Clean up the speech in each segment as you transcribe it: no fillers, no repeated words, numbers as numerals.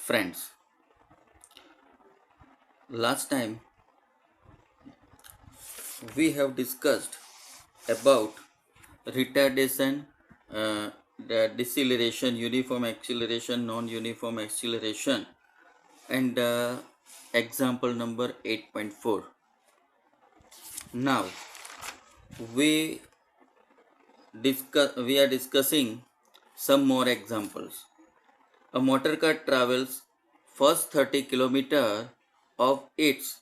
Friends, last time we have discussed about retardation, the deceleration, uniform acceleration, non-uniform acceleration, and example number 8.4. Now we we are discussing some more examples. A motor car travels first 30 km of its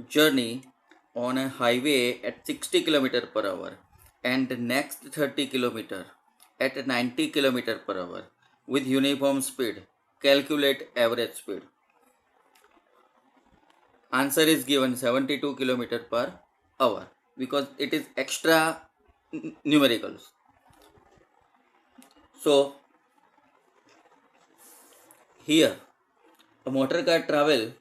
journey on a highway at 60 km per hour and the next 30 km at 90 km per hour with uniform speed. Calculate average speed. Answer is given 72 km per hour because it is extra numericals. So here a motor car travel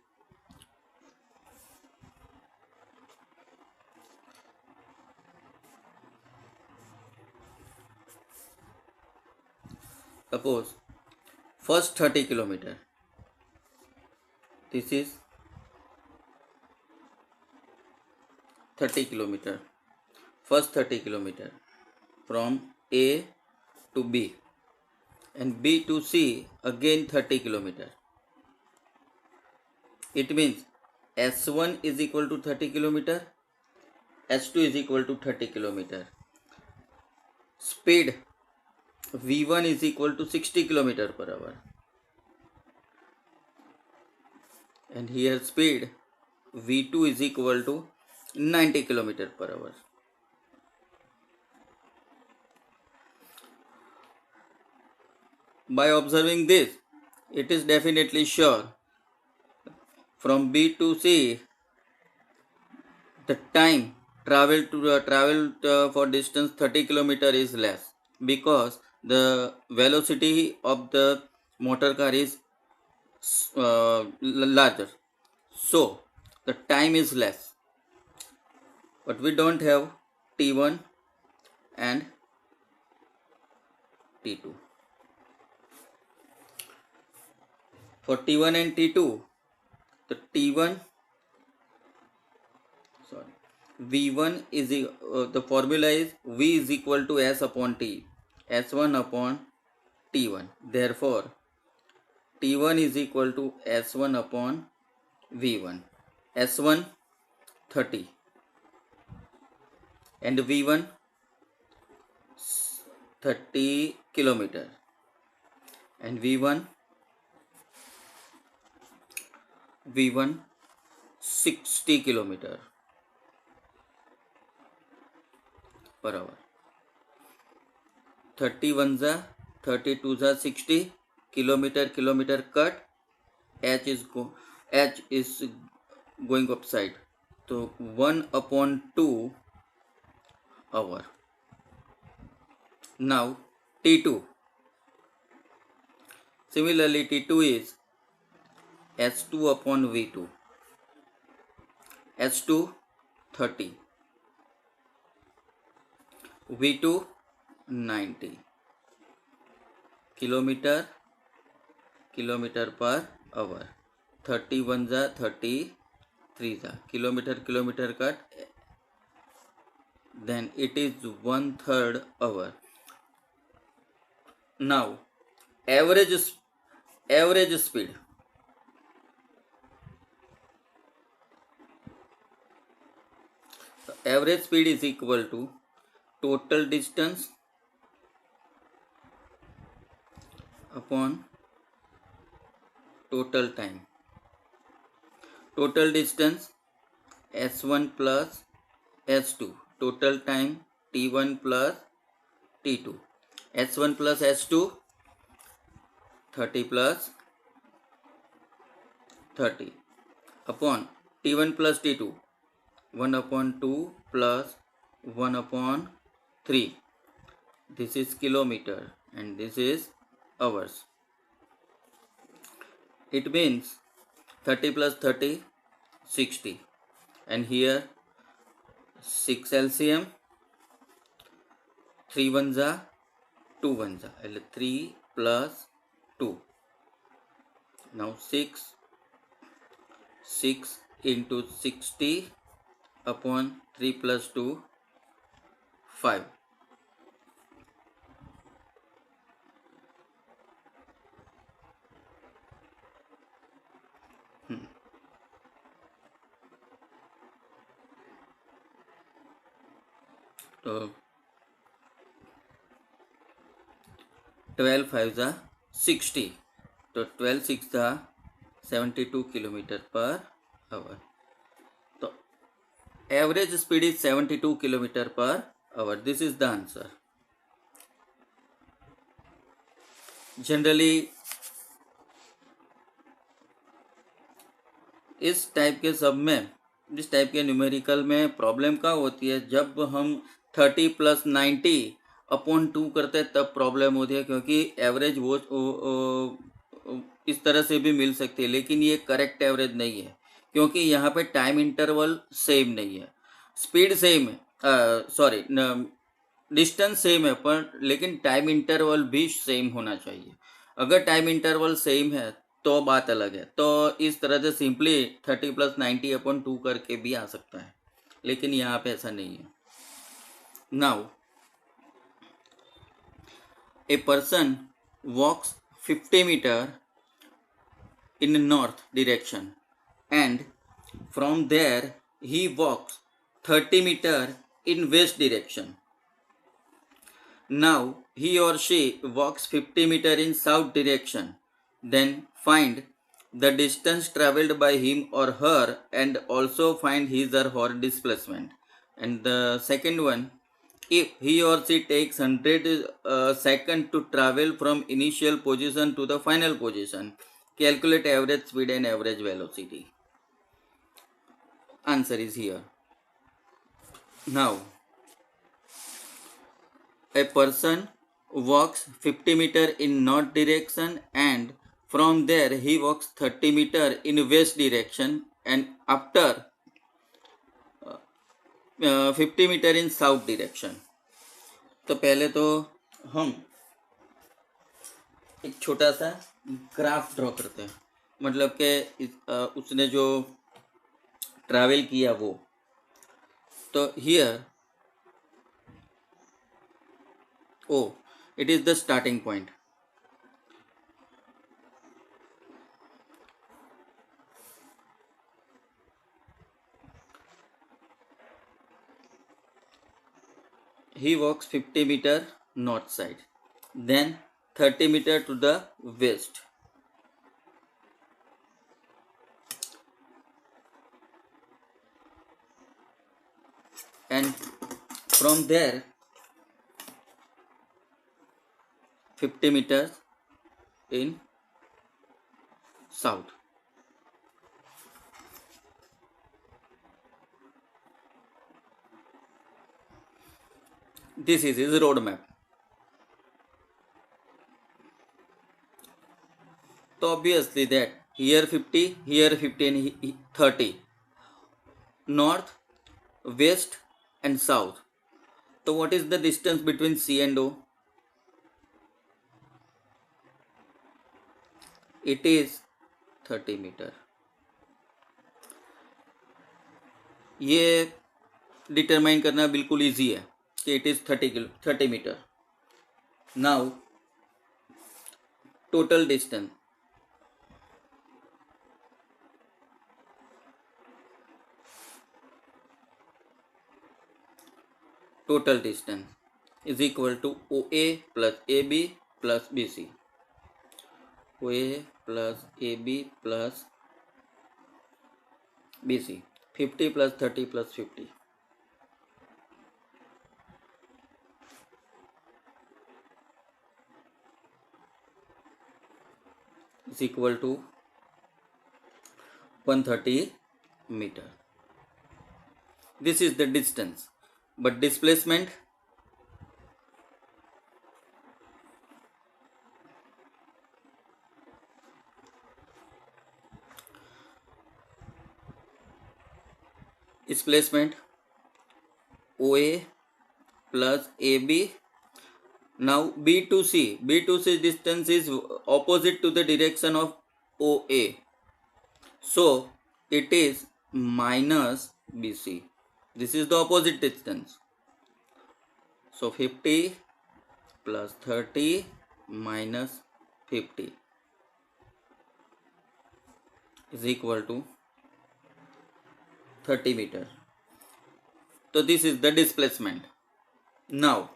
suppose first 30 km. This is 30 km. First 30 km from A to B and B to C again 30 km. It means S1 is equal to 30 km, S2 is equal to 30 km. Speed V1 is equal to 60 km per hour. And here speed V2 is equal to 90 km per hour. By observing this, it is definitely sure from B to C the time traveled for distance 30 km is less because the velocity of the motor car is larger, so the time is less, but we don't have T1 and T2. For T1 and T2, the T1 V1 is the formula is V is equal to S upon T, S1 upon T1. Therefore, T1 is equal to S1 upon V1. S1 30 and V1 30 km and V1 60 km per hour. 31 za 32 za 60 kilometer cut. H is going upside, so 1 upon 2 hour. Now T2, similarly T2 is S2 upon V2. S2 30, V2 90 kilometer per hour. 31 जा 33 जा kilometer cut, then it is 1/3 hour. Now average speed. Average speed is equal to total distance upon total time. Total distance S1 plus S2. Total time T1 plus T2. S1 plus S2 30 plus 30 upon T1 plus T2 1 upon 2 plus 1 upon 3. This is kilometer and this is hours. It means 30 plus 30 60 and here 6 LCM 3 1 जा 2 1 जा 3 plus 2 Now 6 into 60 upon 3 plus 2, 5. So 12 5 are 60. So 12 6 are 72 kilometer per hour. So average speed is 72 kilometer per hour. This is the answer. Generally इस type के numerical में problem क्या होती है, जब हम 30 + 90 अपॉन 2 करते हैं तब प्रॉब्लम होती है, क्योंकि एवरेज वो इस तरह से भी मिल सकती है, लेकिन ये करेक्ट एवरेज नहीं है, क्योंकि यहाँ पे टाइम इंटरवल सेम नहीं है, स्पीड सेम है, सॉरी डिस्टेंस सेम है, पर लेकिन टाइम इंटरवल भी सेम होना चाहिए। अगर टाइम इंटरवल सेम है तो बात अलग है। तो इस तरह से सिंपली 30 + 90 अपॉन 2 करके भी आ सकता है, लेकिन यहाँ पे ऐसा नहीं है। Now a person walks 50 meter in north direction, and from there he walks 30 meter in west direction. Now he or she walks 50 meter in south direction. Then find the distance traveled by him or her and also find his or her displacement. And the second one, if he or she takes 100 seconds to travel from initial position to the final position, calculate average speed and average velocity. Answer is here. Now, a person walks 50 meter in north direction, and from there he walks 30 meter in west direction, and after 50 meter in south direction. तो पहले तो हम एक छोटा सा graph draw करते हैं, मतलब कि उसने जो ट्रैवल किया वो। तो here it is the starting point. He walks 50 meter north side, then 30 meter to the west, and from there 50 meters in south. This is his road map. So obviously that here 50, here 50 and 30, north, west and south. So what is the distance between C and O? It is 30 meter. ये determine करना बिल्कुल easy है कि it is 30 meter. Now total distance, is equal to OA plus AB plus BC. OA plus AB plus BC, 50 plus 30 plus 50. Is equal to 130 meter. This is the distance, but displacement OA plus AB. Now B to C distance is opposite to the direction of OA. So it is minus BC. This is the opposite distance. So 50 plus 30 minus 50 is equal to 30 meter. So this is the displacement. Now,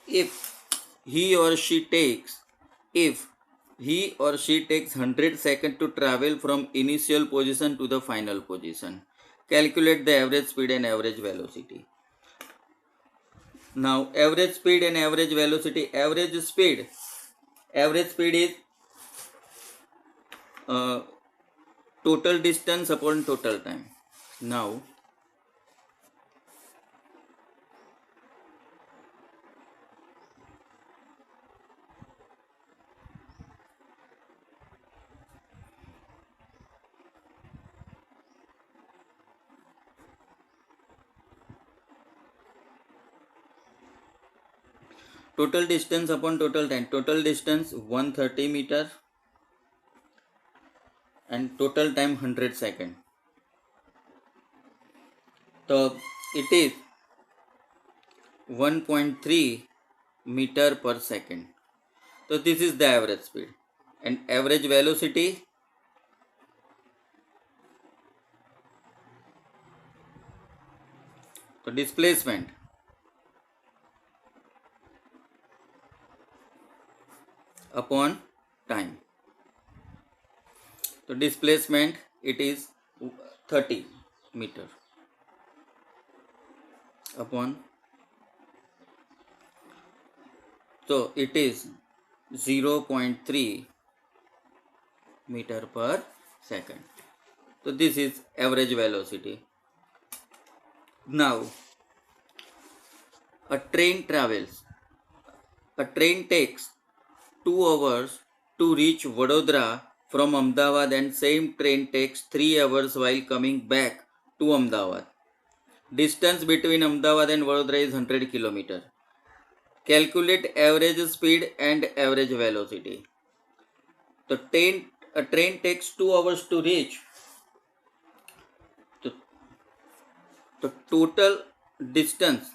if he or she takes 100 seconds to travel from initial position to the final position, calculate the average speed and average velocity. Now, average speed and average velocity. Average speed is total distance upon total time. Now, total distance upon total time. Total distance 130 meter and total time 100 second. So it is 1.3 meter per second. So this is the average speed. And average velocity, so displacement, upon time. So displacement, it is 30 meter upon, so it is 0.3 meter per second. So this is average velocity. Now, a train takes 2 hours to reach Vadodara from Ahmedabad, and same train takes 3 hours while coming back to Ahmedabad. Distance between Ahmedabad and Vadodara is 100 km. Calculate average speed and average velocity. A train takes 2 hours to reach. The total distance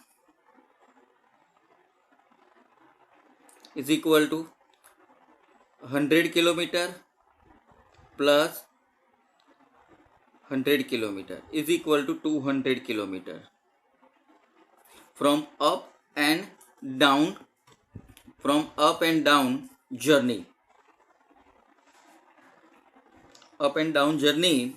is equal to 100 km plus 100 km is equal to 200 km. From up and down journey. Up and down journey,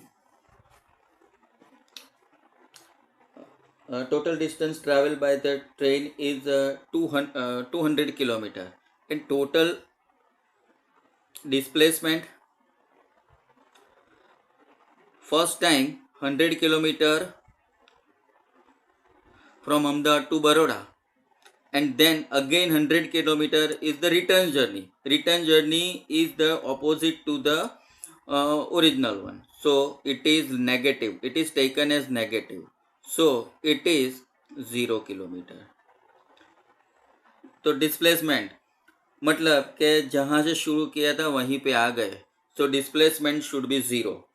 total distance traveled by the train is 200 km. And total displacement, first time 100 km from Ahmedabad to Baroda, and then again 100 km is the return journey. Return journey is the opposite to the original one. So it is negative. It is taken as negative. So it is 0 km. तो displacement मतलब कि जहाँ से शुरू किया था वहीं पे आ गए. So displacement should be 0.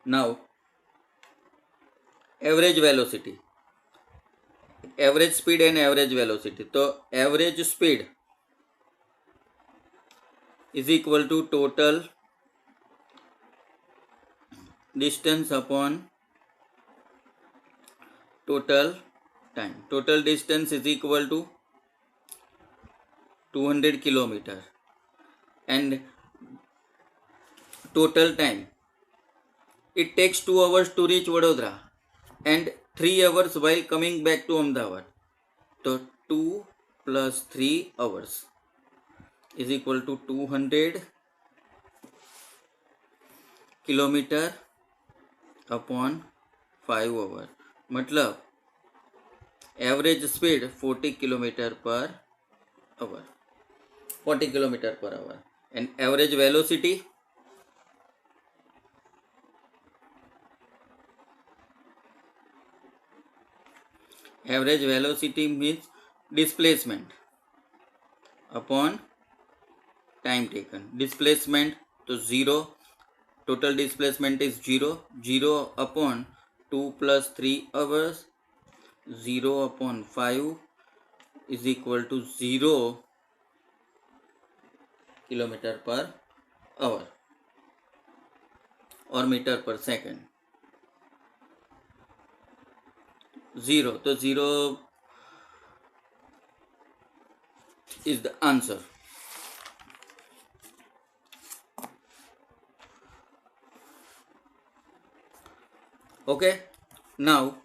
Now, average velocity. Average speed and average velocity. So average speed is equal to total distance upon total time. Total distance is equal to 200 km and total time. It takes 2 hours to reach Vadodara and 3 hours while coming back to Ahmedabad. So 2 plus 3 hours is equal to 200 km upon 5 hours. मतलब average speed 40 km per hour. 40 km per hour. And average velocity, means displacement upon time taken. Displacement तो 0, total displacement is 0. 0 upon 2 plus 3 hours, 0 upon 5 is equal to 0 kilometer per hour or meter per second. 0, तो 0 is the answer. Okay, now